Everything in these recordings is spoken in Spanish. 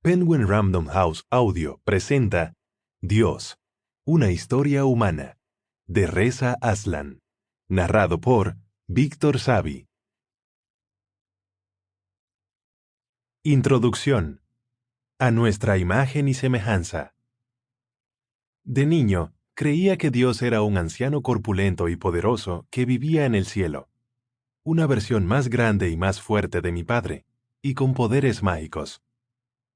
Penguin Random House Audio presenta Dios, una historia humana, de Reza Aslan, narrado por Víctor Savi. Introducción. A nuestra imagen y semejanza. De niño, creía que Dios era un anciano corpulento y poderoso que vivía en el cielo, una versión más grande y más fuerte de mi padre, y con poderes mágicos.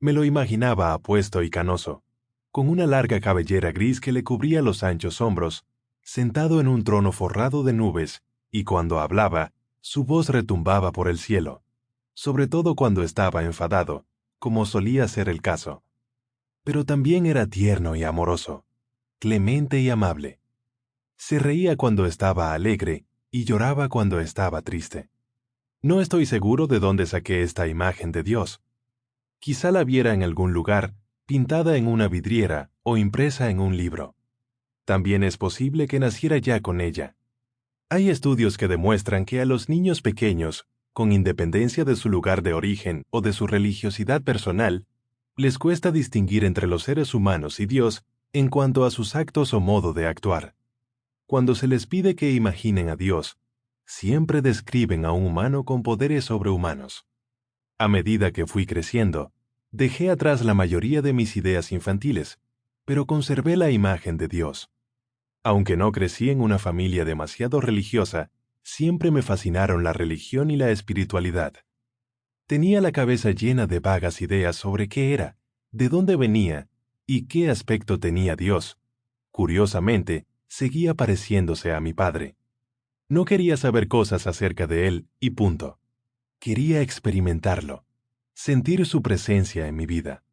Me lo imaginaba apuesto y canoso, con una larga cabellera gris que le cubría los anchos hombros, sentado en un trono forrado de nubes, y cuando hablaba, su voz retumbaba por el cielo, sobre todo cuando estaba enfadado, como solía ser el caso. Pero también era tierno y amoroso, clemente y amable. Se reía cuando estaba alegre y lloraba cuando estaba triste. No estoy seguro de dónde saqué esta imagen de Dios. Quizá la viera en algún lugar, pintada en una vidriera o impresa en un libro. También es posible que naciera ya con ella. Hay estudios que demuestran que a los niños pequeños, con independencia de su lugar de origen o de su religiosidad personal, les cuesta distinguir entre los seres humanos y Dios en cuanto a sus actos o modo de actuar. Cuando se les pide que imaginen a Dios, siempre describen a un humano con poderes sobrehumanos. A medida que fui creciendo, dejé atrás la mayoría de mis ideas infantiles, pero conservé la imagen de Dios. Aunque no crecí en una familia demasiado religiosa, siempre me fascinaron la religión y la espiritualidad. Tenía la cabeza llena de vagas ideas sobre qué era, de dónde venía y qué aspecto tenía Dios. Curiosamente, seguía pareciéndose a mi padre. No quería saber cosas acerca de él y punto. Quería experimentarlo, sentir su presencia en mi vida.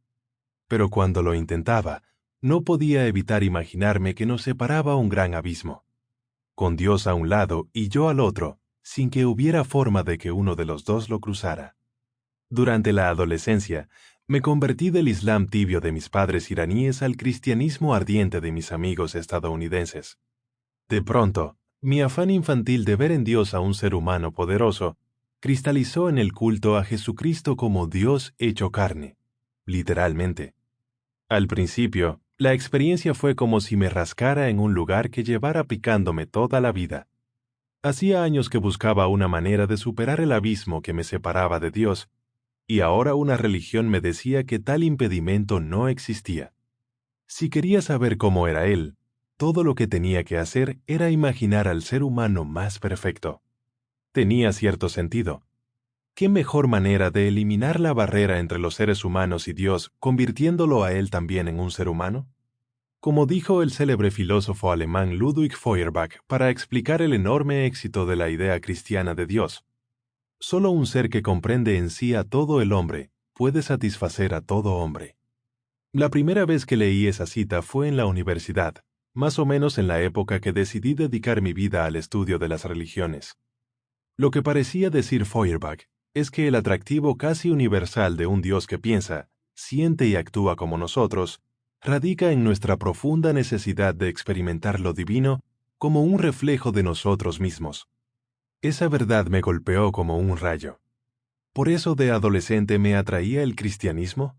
Pero cuando lo intentaba, no podía evitar imaginarme que nos separaba un gran abismo, con Dios a un lado y yo al otro, sin que hubiera forma de que uno de los dos lo cruzara. Durante la adolescencia, me convertí del Islam tibio de mis padres iraníes al cristianismo ardiente de mis amigos estadounidenses. De pronto, mi afán infantil de ver en Dios a un ser humano poderoso cristalizó en el culto a Jesucristo como Dios hecho carne, literalmente. Al principio, la experiencia fue como si me rascara en un lugar que llevara picándome toda la vida. Hacía años que buscaba una manera de superar el abismo que me separaba de Dios, y ahora una religión me decía que tal impedimento no existía. Si quería saber cómo era Él, todo lo que tenía que hacer era imaginar al ser humano más perfecto. Tenía cierto sentido. ¿Qué mejor manera de eliminar la barrera entre los seres humanos y Dios convirtiéndolo a Él también en un ser humano? Como dijo el célebre filósofo alemán Ludwig Feuerbach para explicar el enorme éxito de la idea cristiana de Dios, solo un ser que comprende en sí a todo el hombre puede satisfacer a todo hombre. La primera vez que leí esa cita fue en la universidad, más o menos en la época que decidí dedicar mi vida al estudio de las religiones. Lo que parecía decir Feuerbach es que el atractivo casi universal de un Dios que piensa, siente y actúa como nosotros, radica en nuestra profunda necesidad de experimentar lo divino como un reflejo de nosotros mismos. Esa verdad me golpeó como un rayo. ¿Por eso de adolescente me atraía el cristianismo?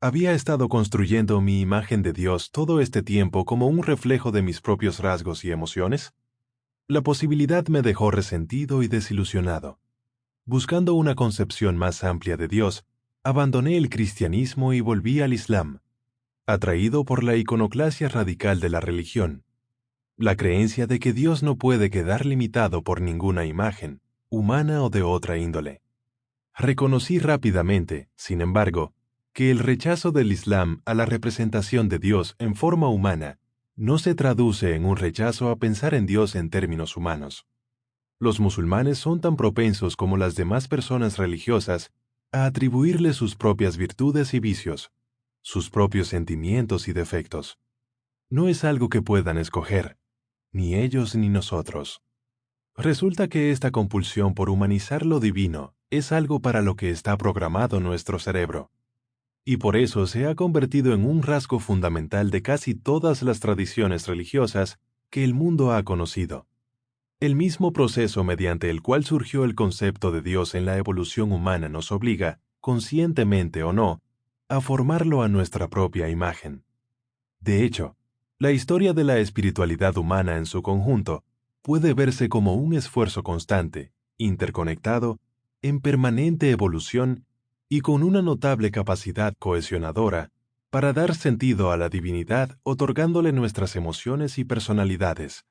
¿Había estado construyendo mi imagen de Dios todo este tiempo como un reflejo de mis propios rasgos y emociones? La posibilidad me dejó resentido y desilusionado. Buscando una concepción más amplia de Dios, abandoné el cristianismo y volví al Islam, atraído por la iconoclasia radical de la religión, la creencia de que Dios no puede quedar limitado por ninguna imagen, humana o de otra índole. Reconocí rápidamente, sin embargo, que el rechazo del Islam a la representación de Dios en forma humana no se traduce en un rechazo a pensar en Dios en términos humanos. Los musulmanes son tan propensos como las demás personas religiosas a atribuirle sus propias virtudes y vicios, sus propios sentimientos y defectos. No es algo que puedan escoger, ni ellos ni nosotros. Resulta que esta compulsión por humanizar lo divino es algo para lo que está programado nuestro cerebro, y por eso se ha convertido en un rasgo fundamental de casi todas las tradiciones religiosas que el mundo ha conocido. El mismo proceso mediante el cual surgió el concepto de Dios en la evolución humana nos obliga, conscientemente o no, a formarlo a nuestra propia imagen. De hecho, la historia de la espiritualidad humana en su conjunto puede verse como un esfuerzo constante, interconectado, en permanente evolución y con una notable capacidad cohesionadora para dar sentido a la divinidad otorgándole nuestras emociones y personalidades,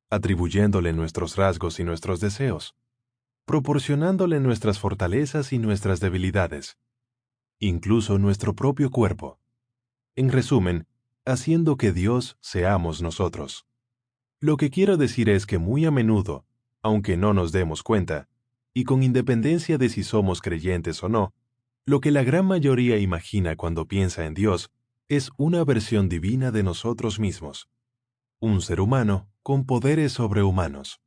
atribuyéndole nuestros rasgos y nuestros deseos, proporcionándole nuestras fortalezas y nuestras debilidades, incluso nuestro propio cuerpo. En resumen, haciendo que Dios seamos nosotros. Lo que quiero decir es que muy a menudo, aunque no nos demos cuenta, y con independencia de si somos creyentes o no, lo que la gran mayoría imagina cuando piensa en Dios es una versión divina de nosotros mismos, un ser humano con poderes sobrehumanos.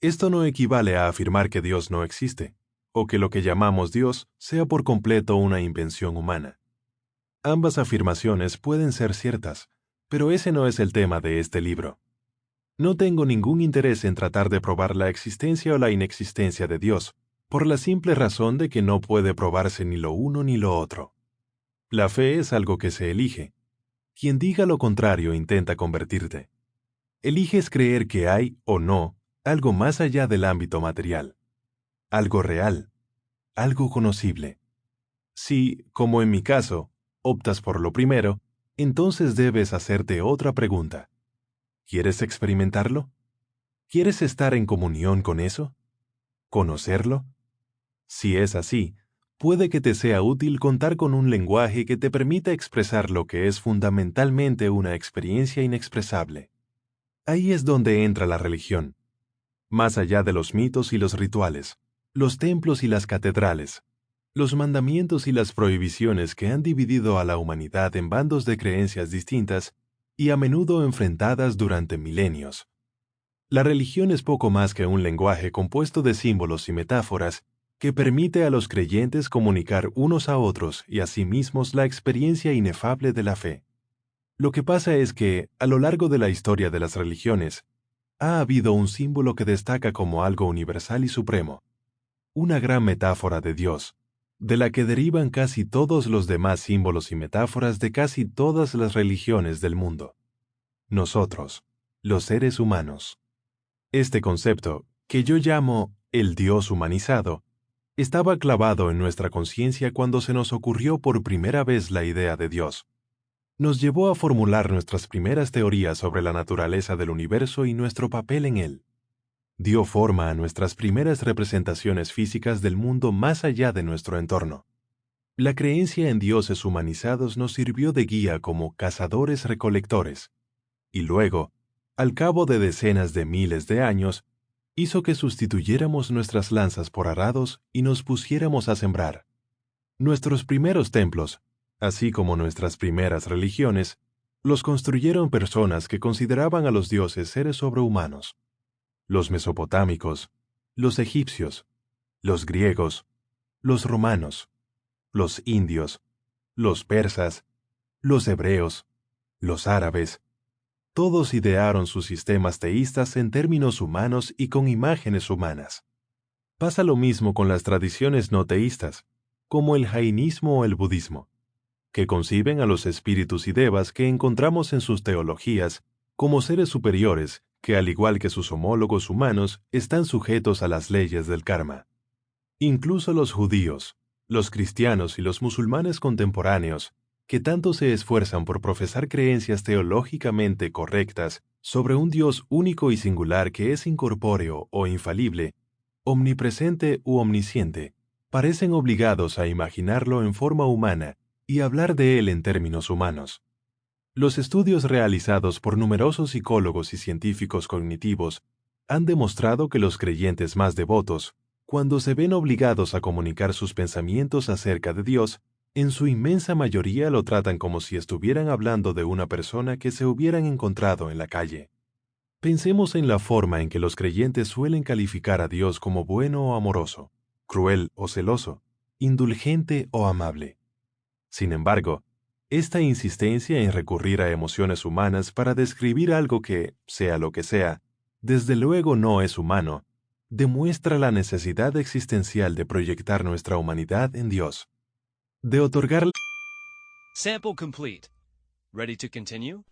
Esto no equivale a afirmar que Dios no existe, o que lo que llamamos Dios sea por completo una invención humana. Ambas afirmaciones pueden ser ciertas, pero ese no es el tema de este libro. No tengo ningún interés en tratar de probar la existencia o la inexistencia de Dios, por la simple razón de que no puede probarse ni lo uno ni lo otro. La fe es algo que se elige. Quien diga lo contrario intenta convertirte. Eliges creer que hay, o no, algo más allá del ámbito material. Algo real. Algo conocible. Si, como en mi caso, optas por lo primero, entonces debes hacerte otra pregunta. ¿Quieres experimentarlo? ¿Quieres estar en comunión con eso? ¿Conocerlo? Si es así, puede que te sea útil contar con un lenguaje que te permita expresar lo que es fundamentalmente una experiencia inexpresable. Ahí es donde entra la religión. Más allá de los mitos y los rituales, los templos y las catedrales, los mandamientos y las prohibiciones que han dividido a la humanidad en bandos de creencias distintas y a menudo enfrentadas durante milenios. La religión es poco más que un lenguaje compuesto de símbolos y metáforas que permite a los creyentes comunicar unos a otros y a sí mismos la experiencia inefable de la fe. Lo que pasa es que, a lo largo de la historia de las religiones, ha habido un símbolo que destaca como algo universal y supremo, una gran metáfora de Dios, de la que derivan casi todos los demás símbolos y metáforas de casi todas las religiones del mundo. Nosotros, los seres humanos. Este concepto, que yo llamo el Dios humanizado, estaba clavado en nuestra conciencia cuando se nos ocurrió por primera vez la idea de Dios. Nos llevó a formular nuestras primeras teorías sobre la naturaleza del universo y nuestro papel en él. Dio forma a nuestras primeras representaciones físicas del mundo más allá de nuestro entorno. La creencia en dioses humanizados nos sirvió de guía como cazadores-recolectores, y luego, al cabo de decenas de miles de años, hizo que sustituyéramos nuestras lanzas por arados y nos pusiéramos a sembrar. Nuestros primeros templos, así como nuestras primeras religiones, los construyeron personas que consideraban a los dioses seres sobrehumanos. Los mesopotámicos, los egipcios, los griegos, los romanos, los indios, los persas, los hebreos, los árabes, todos idearon sus sistemas teístas en términos humanos y con imágenes humanas. Pasa lo mismo con las tradiciones no teístas, como el jainismo o el budismo, que conciben a los espíritus y devas que encontramos en sus teologías como seres superiores que, al igual que sus homólogos humanos, están sujetos a las leyes del karma. Incluso los judíos, los cristianos y los musulmanes contemporáneos, que tanto se esfuerzan por profesar creencias teológicamente correctas sobre un Dios único y singular que es incorpóreo o infalible, omnipresente u omnisciente, parecen obligados a imaginarlo en forma humana y hablar de él en términos humanos. Los estudios realizados por numerosos psicólogos y científicos cognitivos han demostrado que los creyentes más devotos, cuando se ven obligados a comunicar sus pensamientos acerca de Dios, en su inmensa mayoría lo tratan como si estuvieran hablando de una persona que se hubieran encontrado en la calle. Pensemos en la forma en que los creyentes suelen calificar a Dios como bueno o amoroso, cruel o celoso, indulgente o amable. Sin embargo, esta insistencia en recurrir a emociones humanas para describir algo que, sea lo que sea, desde luego no es humano, demuestra la necesidad existencial de proyectar nuestra humanidad en Dios, de otorgarle Sample complete. Ready to continue?